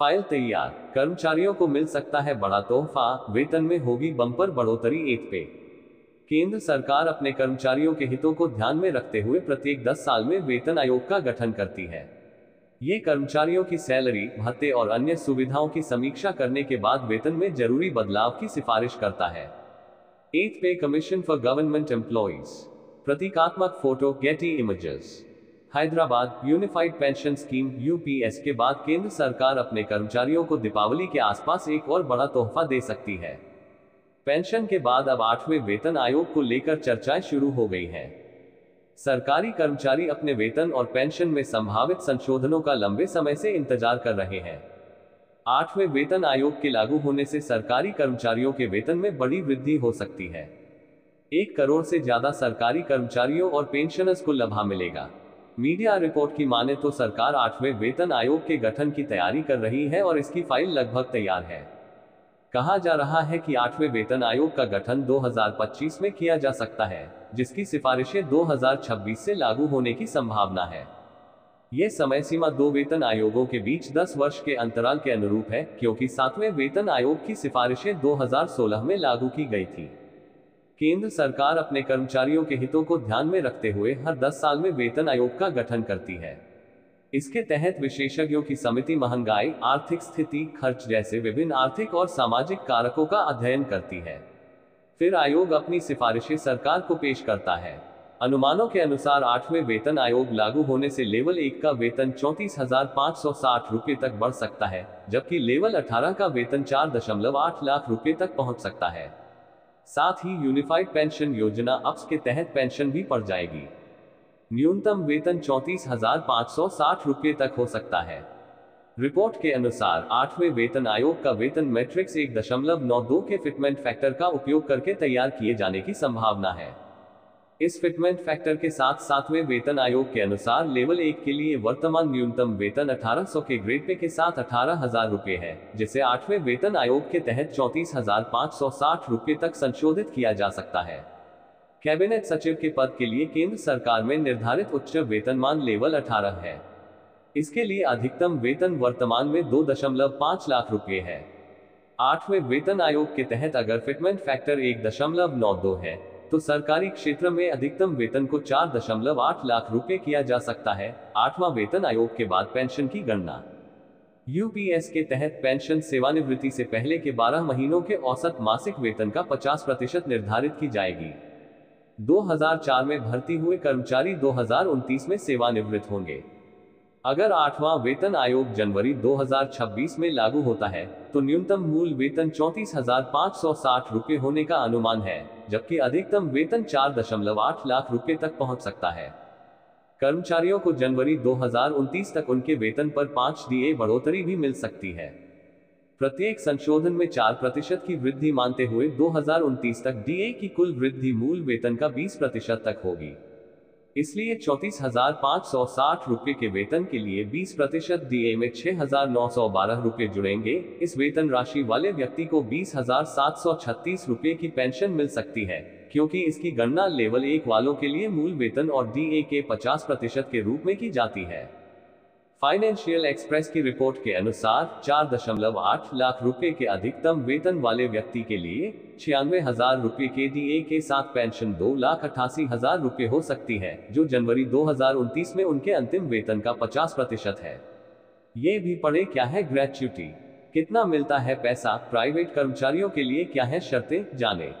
File तैयार, कर्मचारियों को मिल सकता है बड़ा तोहफा, वेतन में होगी बम्पर बढ़ोतरी 8 पे। केंद्र सरकार अपने कर्मचारियों के हितों को ध्यान में रखते हुए प्रत्येक 10 साल में वेतन आयोग का गठन करती है। ये कर्मचारियों की सैलरी, भत्ते और अन्य सुविधाओं की समीक्षा करने के बाद वेतन में जरूरी बदलाव की सिफारिश करता है। 8th पे कमीशन फॉर गवर्नमेंट एम्प्लॉइज। प्रतीकात्मक photo, Getty images. Hyderabad unified pension scheme UPS के बाद केंद्र सरकार अपने कर्मचारियों को दीपावली के आसपास एक और बड़ा तोहफा दे सकती है। पेंशन के बाद अब 8वें वेतन आयोग को लेकर चर्चाएं शुरू हो गई हैं। सरकारी कर्मचारी अपने वेतन और पेंशन में संभावित संशोधनों का लंबे समय से इंतजार कर रहे हैं। 8वें वेतन आयोग के लागू होने से सरकारी कर्मचारियों के वेतन में बड़ी वृद्धि हो सकती है। 1 करोड़ से ज्यादा सरकारी कर्मचारियों और पेंशनर्स को लाभ मिलेगा। मीडिया रिपोर्ट की माने तो सरकार 8वें वेतन आयोग के गठन की तैयारी कर रही है और इसकी फाइल लगभग तैयार है। कहा जा रहा है कि 8वें वेतन आयोग का गठन 2025 में किया जा सकता है, जिसकी सिफारिशें 2026 से लागू होने की संभावना है। यह समय सीमा 2 वेतन आयोगों के बीच 10 वर्ष के अंतराल के अनुरूप है, क्योंकि 7वें वेतन आयोग की सिफारिशें 2016 में लागू की गई थी। केंद्र सरकार अपने कर्मचारियों के हितों को ध्यान में रखते हुए हर 10 साल में वेतन आयोग का गठन करती है। इसके तहत विशेषज्ञों की समिति महंगाई, आर्थिक स्थिति, खर्च जैसे विभिन्न आर्थिक और सामाजिक कारकों का अध्ययन करती है। फिर आयोग अपनी सिफारिशें सरकार को पेश करता है। अनुमानों के अनुसार 8वें वेतन आयोग लागू होने से लेवल 1 का वेतन 34,560 रुपये तक बढ़ सकता है, जबकि लेवल 18 का वेतन 4.8 लाख रुपये तक पहुंच सकता है। साथ ही यूनिफाइड पेंशन योजना अप्स के तहत पेंशन भी बढ़ जाएगी। न्यूनतम वेतन 34,560 रुपये तक हो सकता है। रिपोर्ट के अनुसार 8वें वेतन आयोग का वेतन मैट्रिक्स 1.92 के फिटमेंट फैक्टर का उपयोग करके तैयार किए जाने की संभावना है। इस फिटमेंट फैक्टर के साथ 7वें वेतन आयोग के अनुसार लेवल 1 के लिए वर्तमान न्यूनतम वेतन 1800 के ग्रेड पे के साथ 18,000 रुपये है, जिसे 8वें वेतन आयोग के तहत 34,560 रुपये तक संशोधित किया जा सकता है। कैबिनेट सचिव के पद के लिए केंद्र सरकार में निर्धारित उच्च वेतनमान लेवल 18 है। इसके लिए अधिकतम वेतन वर्तमान में 2.5 लाख रुपये है। 8वें वेतन आयोग के तहत अगर फिटमेंट फैक्टर 1.92 है, तो सरकारी क्षेत्र में अधिकतम वेतन को 4.8 लाख रुपए किया जा सकता है। 8वां वेतन आयोग के बाद पेंशन की गणना। यूपीएस के तहत पेंशन सेवानिवृत्ति से पहले के 12 महीनों के औसत मासिक वेतन का 50% निर्धारित की जाएगी। 2004 में भर्ती हुए कर्मचारी 2029 में सेवानिवृत्त होंगे। अगर 8वां वेतन आयोग जनवरी 2026 में लागू होता है, तो न्यूनतम मूल वेतन 34,560 रुपये होने का अनुमान है, जबकि अधिकतम वेतन 4.8 लाख रुपये तक पहुंच सकता है। कर्मचारियों को जनवरी 2029 तक उनके वेतन पर 5 DA बढ़ोतरी भी मिल सकती है। प्रत्येक संशोधन में 4% की वृद्धि मानते हुए 2029 तक DA की कुल वृद्धि मूल वेतन का 20% तक होगी। इसलिए 34,560 रुपये के वेतन के लिए 20% DA में 6,912 रुपये जुड़ेंगे। इस वेतन राशि वाले व्यक्ति को 20,736 रुपये की पेंशन मिल सकती है, क्योंकि इसकी गणना लेवल 1 वालों के लिए मूल वेतन और DA के 50% के रूप में की जाती है। फाइनेंशियल एक्सप्रेस की रिपोर्ट के अनुसार 4.8 लाख रुपए के अधिकतम वेतन वाले व्यक्ति के लिए 96,000 रुपये के DA के साथ पेंशन 2,88,000 रुपये हो सकती है, जो जनवरी 2029 में उनके अंतिम वेतन का 50% है। ये भी पढ़े क्या है ग्रेच्युटी, कितना मिलता है पैसा, प्राइवेट कर्मचारियों के लिए क्या है शर्तें, जाने।